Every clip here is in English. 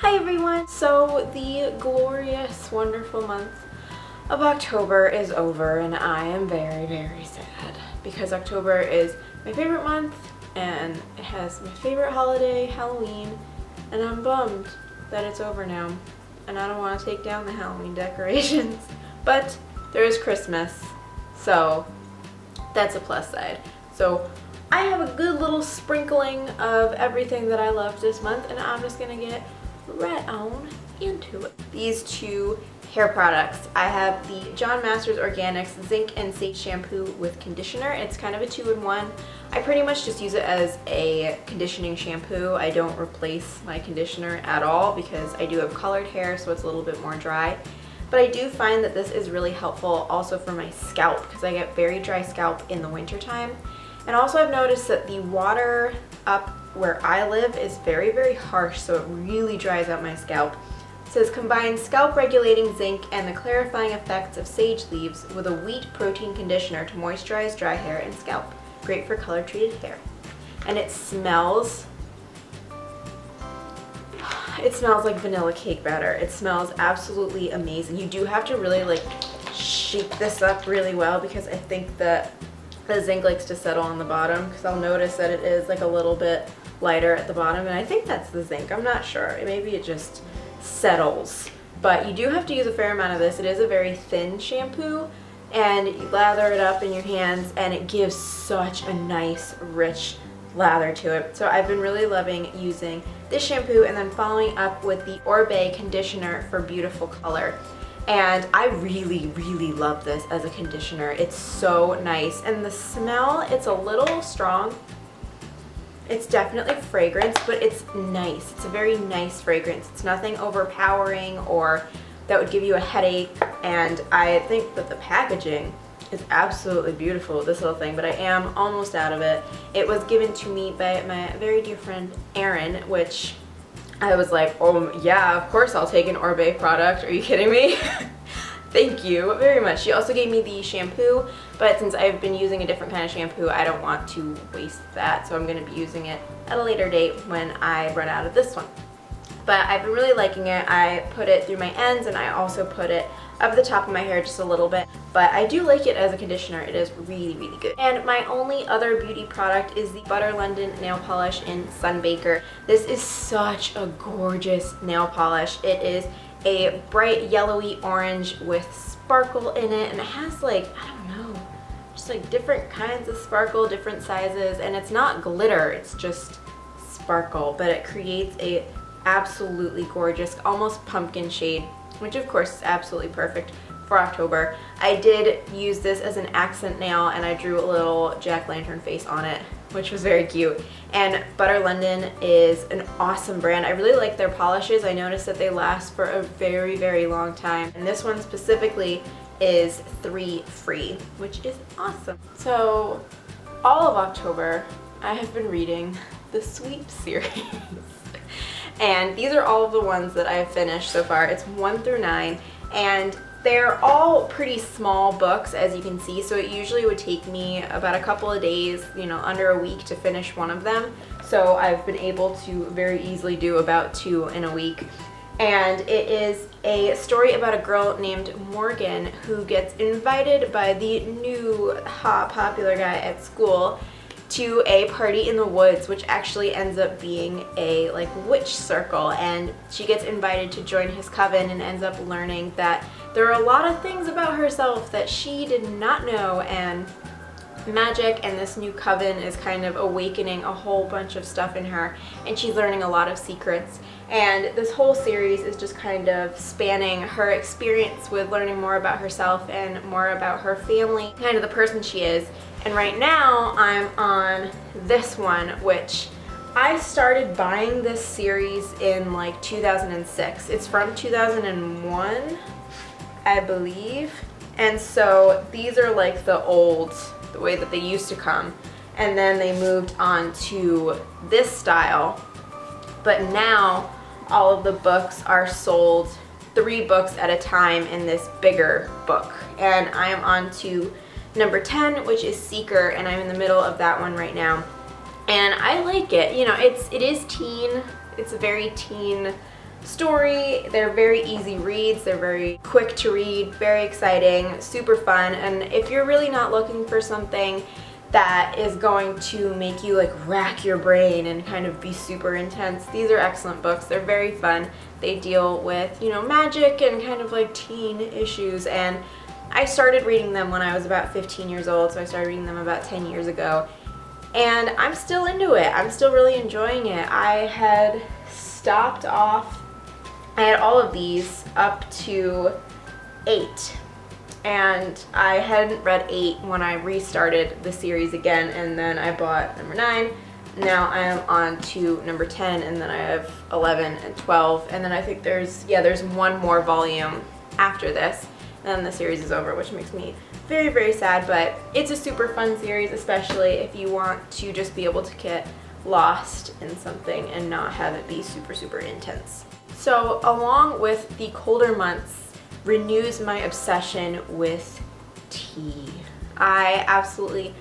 Hi everyone! So the glorious, wonderful month of October is over and I am very, very sad because October is my favorite month and it has my favorite holiday, Halloween, and I'm bummed that it's over now and I don't want to take down the Halloween decorations. But there is Christmas, so that's a plus side. So I have a good little sprinkling of everything that I loved this month and I'm just gonna get right on into it. These two hair products. I have the John Masters Organics Zinc and Sage Shampoo with Conditioner. It's kind of a 2-in-1. I pretty much just use it as a conditioning shampoo. I don't replace my conditioner at all because I do have colored hair, so it's a little bit more dry. But I do find that this is really helpful also for my scalp because I get very dry scalp in the winter time. And also I've noticed that the water up where I live is very, very harsh, so it really dries out my scalp. It says combine scalp regulating zinc and the clarifying effects of sage leaves with a wheat protein conditioner to moisturize dry hair and scalp. Great for color treated hair. And it smells like vanilla cake batter. It smells absolutely amazing. You do have to really shake this up really well because I think that the zinc likes to settle on the bottom because I'll notice that it is a little bit lighter at the bottom, and I think that's the zinc. I'm not sure. Maybe it just settles. But you do have to use a fair amount of this. It is a very thin shampoo, and you lather it up in your hands, and it gives such a nice, rich lather to it. So I've been really loving using this shampoo and then following up with the Orbe conditioner for beautiful color. And I really, really love this as a conditioner. It's so nice. And the smell, it's a little strong. It's definitely fragrance, but it's nice. It's a very nice fragrance. It's nothing overpowering or that would give you a headache. And I think that the packaging is absolutely beautiful, this little thing, but I am almost out of it. It was given to me by my very dear friend, Erin, which I was like, oh yeah, of course I'll take an Orbe product. Are you kidding me? Thank you very much. She also gave me the shampoo, but since I've been using a different kind of shampoo, I don't want to waste that, so I'm going to be using it at a later date when I run out of this one. But I've been really liking it. I put it through my ends and I also put it up the top of my hair just a little bit, but I do like it as a conditioner. It is really, really good. And my only other beauty product is the Butter London nail polish in Sunbaker. This is such a gorgeous nail polish. It is a bright yellowy orange with sparkle in it, and it has I don't know, just different kinds of sparkle, different sizes, and it's not glitter, it's just sparkle, but it creates a absolutely gorgeous, almost pumpkin shade, which of course is absolutely perfect for October. I did use this as an accent nail and I drew a little jack-o'-lantern face on it, which was very cute. And Butter London is an awesome brand. I really like their polishes. I noticed that they last for a very, very long time. And this one specifically is 3 free, which is awesome. So all of October, I have been reading the Sweep series. And these are all of the ones that I've finished so far. It's 1 through 9, and they're all pretty small books, as you can see, so it usually would take me about a couple of days, under a week to finish one of them. So I've been able to very easily do about 2 in a week. And it is a story about a girl named Morgan who gets invited by the new hot popular guy at school to a party in the woods, which actually ends up being a witch circle, and she gets invited to join his coven and ends up learning that there are a lot of things about herself that she did not know, and magic and this new coven is kind of awakening a whole bunch of stuff in her, and she's learning a lot of secrets. And this whole series is just kind of spanning her experience with learning more about herself and more about her family, kind of the person she is. And right now I'm on this one, which I started buying this series in 2006. It's from 2001, I believe. And so these are the way that they used to come. And then they moved on to this style. But now all of the books are sold 3 books at a time in this bigger book. And I am on to number 10, which is Seeker, and I'm in the middle of that one right now. And I like it. It is teen. It's a very teen story. They're very easy reads. They're very quick to read, very exciting, super fun. And if you're really not looking for something that is going to make you like rack your brain and kind of be super intense, these are excellent books. They're very fun. They deal with, you know, magic and kind of like teen issues, and I started reading them when I was about 15 years old, so I started reading them about 10 years ago, and I'm still into it. I'm still really enjoying it. I had stopped off, I had all of these up to 8. And I hadn't read 8 when I restarted the series again, and then I bought number 9. Now I am on to number 10, and then I have 11 and 12, and then I think there's one more volume after this, and then the series is over, which makes me very, very sad, but it's a super fun series, especially if you want to just be able to get lost in something and not have it be super, super intense. So along with the colder months renews my obsession with tea. I absolutely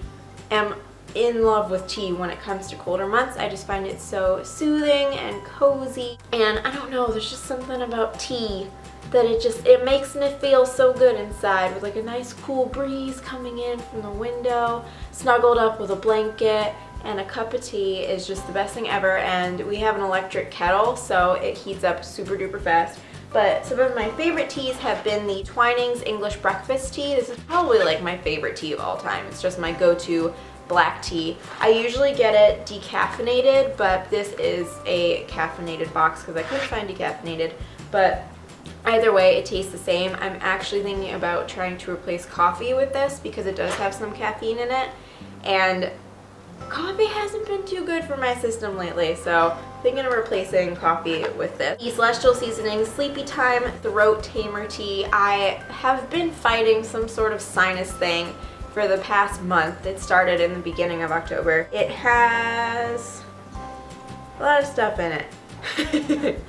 am in love with tea when it comes to colder months. I just find it so soothing and cozy, and I don't know, there's just something about tea that it makes me feel so good inside, with like a nice cool breeze coming in from the window, snuggled up with a blanket, and a cup of tea is just the best thing ever. And we have an electric kettle, so it heats up super duper fast. But some of my favorite teas have been the Twinings English Breakfast Tea. This is probably like my favorite tea of all time. It's just my go-to black tea. I usually get it decaffeinated, but this is a caffeinated box because I couldn't find decaffeinated. But either way, it tastes the same. I'm actually thinking about trying to replace coffee with this because it does have some caffeine in it. And coffee hasn't been too good for my system lately, so thinking of replacing coffee with this. The Celestial Seasonings Sleepy Time Throat Tamer Tea. I have been fighting some sort of sinus thing for the past month. It started in the beginning of October. It has a lot of stuff in it.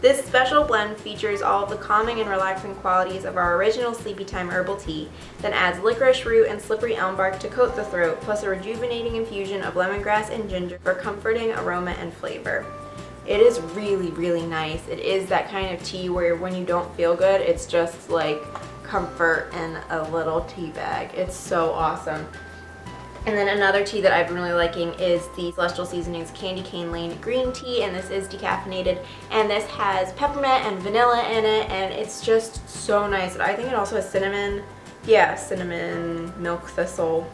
This special blend features all of the calming and relaxing qualities of our original Sleepy Time herbal tea, then adds licorice root and slippery elm bark to coat the throat, plus a rejuvenating infusion of lemongrass and ginger for comforting aroma and flavor. It is really, really nice. It is that kind of tea where when you don't feel good, it's just like comfort in a little tea bag. It's so awesome. And then another tea that I've been really liking is the Celestial Seasonings Candy Cane Lane Green Tea, and this is decaffeinated, and this has peppermint and vanilla in it, and it's just so nice. I think it also has cinnamon, cinnamon, milk thistle,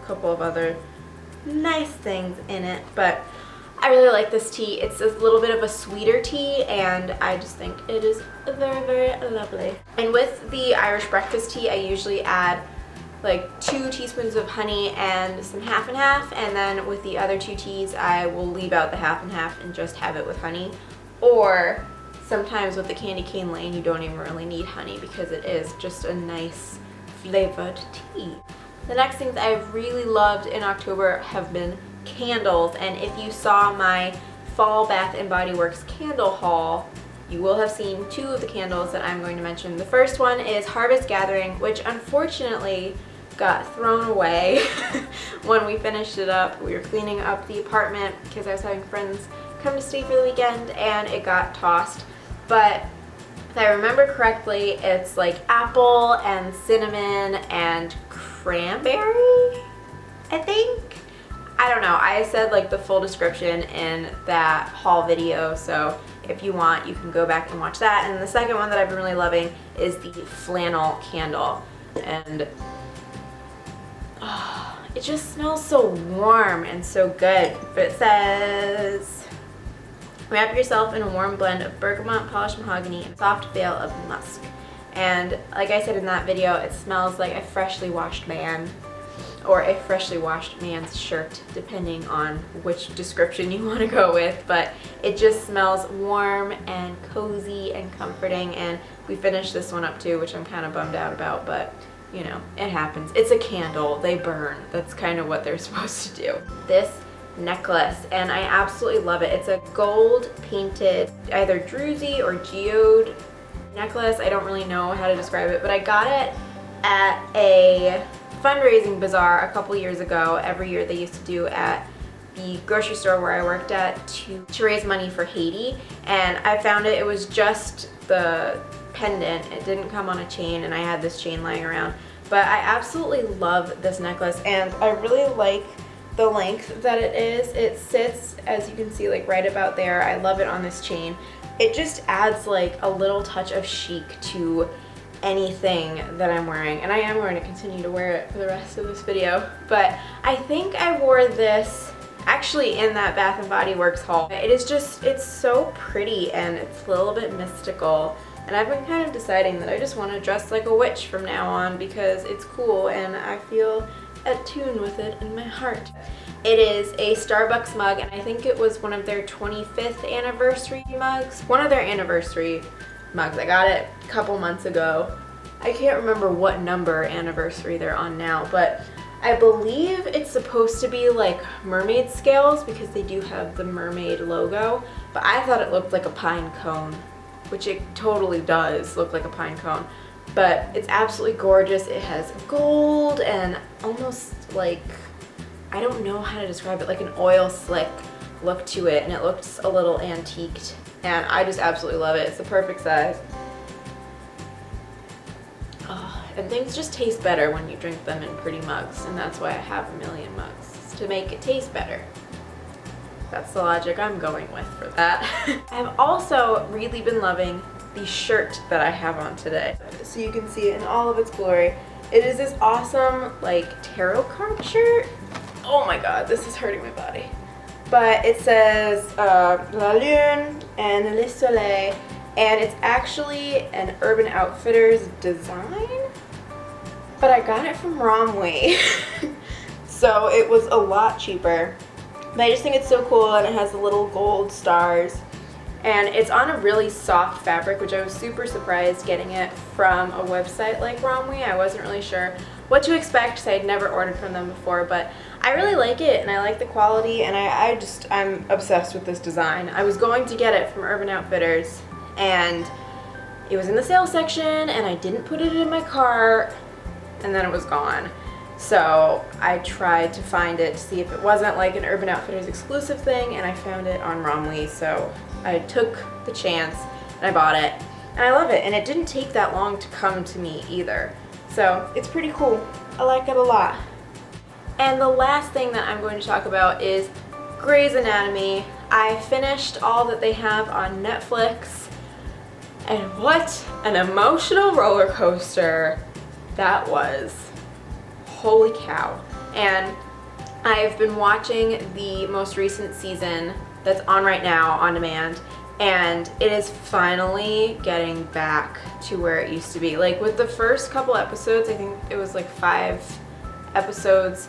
a couple of other nice things in it, but I really like this tea. It's a little bit of a sweeter tea, and I just think it is very, very lovely. And with the Irish breakfast tea, I usually add like 2 teaspoons of honey and some half and half, and then with the other 2 teas I will leave out the half and half and just have it with honey. Or sometimes with the Candy Cane Lane you don't even really need honey because it is just a nice flavored tea. The next things I've really loved in October have been candles, and if you saw my Fall Bath & Body Works candle haul, you will have seen 2 of the candles that I'm going to mention. The first one is Harvest Gathering, which unfortunately got thrown away when we finished it up. We were cleaning up the apartment because I was having friends come to stay for the weekend, and it got tossed. But if I remember correctly, it's like apple and cinnamon and cranberry, I think. I don't know. I said like the full description in that haul video, so if you want, you can go back and watch that. And the second one that I've been really loving is the flannel candle. And it just smells so warm and so good. But it says, wrap yourself in a warm blend of bergamot, polished mahogany, and a soft veil of musk. And like I said in that video, it smells like a freshly washed man, or a freshly washed man's shirt, depending on which description you want to go with. But it just smells warm and cozy and comforting, and we finished this one up too, which I'm kind of bummed out about, but you know, it happens. It's a candle, they burn. That's kind of what they're supposed to do. This necklace, and I absolutely love it. It's a gold painted either druzy or geode necklace. I don't really know how to describe it, but I got it at a fundraising bazaar a couple years ago. Every year they used to do at the grocery store where I worked at to raise money for Haiti, and I found it was just the pendant. It didn't come on a chain, and I had this chain lying around. But I absolutely love this necklace, and I really like the length that it is. It sits, as you can see, like right about there. I love it on this chain. It just adds like a little touch of chic to anything that I'm wearing, and I am going to continue to wear it for the rest of this video. But I think I wore this actually in that Bath & Body Works haul. It is just, it's so pretty and it's a little bit mystical, and I've been kind of deciding that I just want to dress like a witch from now on because it's cool and I feel at tune with it in my heart. It is a Starbucks mug, and I think it was one of their 25th anniversary mugs. One of their anniversary mugs. I got it a couple months ago. I can't remember what number anniversary they're on now, but I believe it's supposed to be like mermaid scales because they do have the mermaid logo, but I thought it looked like a pine cone, which it totally does look like a pine cone. But it's absolutely gorgeous. It has gold and almost like, I don't know how to describe it, like an oil slick look to it, and it looks a little antiqued, and I just absolutely love it. It's the perfect size. Oh, and things just taste better when you drink them in pretty mugs, and that's why I have a million mugs, to make it taste better. That's the logic I'm going with for that. I've also really been loving the shirt that I have on today. So you can see it in all of its glory. It is this awesome like tarot card shirt. Oh my god, this is hurting my body. But it says La Lune and Le Soleil, and it's actually an Urban Outfitters design, but I got it from Romwe. So it was a lot cheaper. But I just think it's so cool, and it has the little gold stars. And it's on a really soft fabric, which I was super surprised getting it from a website like Romwe. I wasn't really sure what to expect because I had never ordered from them before, but I really like it and I like the quality, and I'm obsessed with this design. I was going to get it from Urban Outfitters and it was in the sales section and I didn't put it in my cart, and then it was gone. So I tried to find it to see if it wasn't like an Urban Outfitters exclusive thing, and I found it on Romwe, so I took the chance and I bought it, and I love it, and it didn't take that long to come to me either. So it's pretty cool. I like it a lot. And the last thing that I'm going to talk about is Grey's Anatomy. I finished all that they have on Netflix, and what an emotional roller coaster that was. Holy cow. And I've been watching the most recent season that's on right now on demand, and it is finally getting back to where it used to be. Like with the first couple episodes, I think it was like 5 episodes,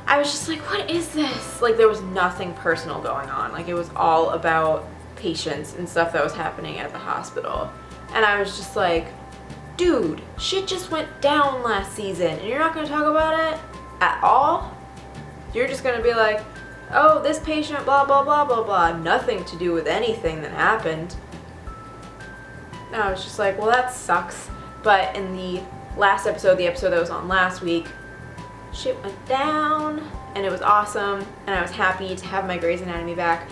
I was just like, what is this? Like there was nothing personal going on. Like it was all about patients and stuff that was happening at the hospital. And I was just like, dude, shit just went down last season and you're not gonna talk about it at all? You're just gonna be like, oh, this patient, blah, blah, blah, blah, blah. Nothing to do with anything that happened. And I was just like, well, that sucks. But in the last episode, the episode that was on last week, shit went down and it was awesome, and I was happy to have my Grey's Anatomy back.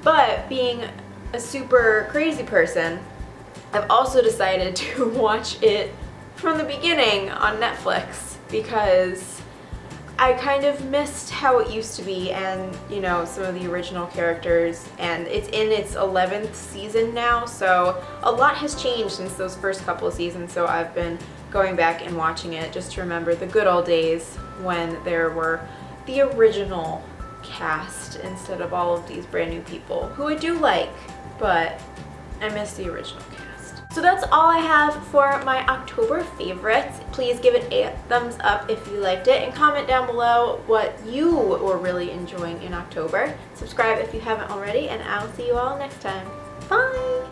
But being a super crazy person, I've also decided to watch it from the beginning on Netflix because I kind of missed how it used to be, and you know, some of the original characters, and it's in its 11th season now, so a lot has changed since those first couple of seasons. So I've been going back and watching it just to remember the good old days when there were the original cast instead of all of these brand new people who I do like, but I miss the original cast. So that's all I have for my October favorites. Please give it a thumbs up if you liked it, and comment down below what you were really enjoying in October. Subscribe if you haven't already, and I'll see you all next time. Bye!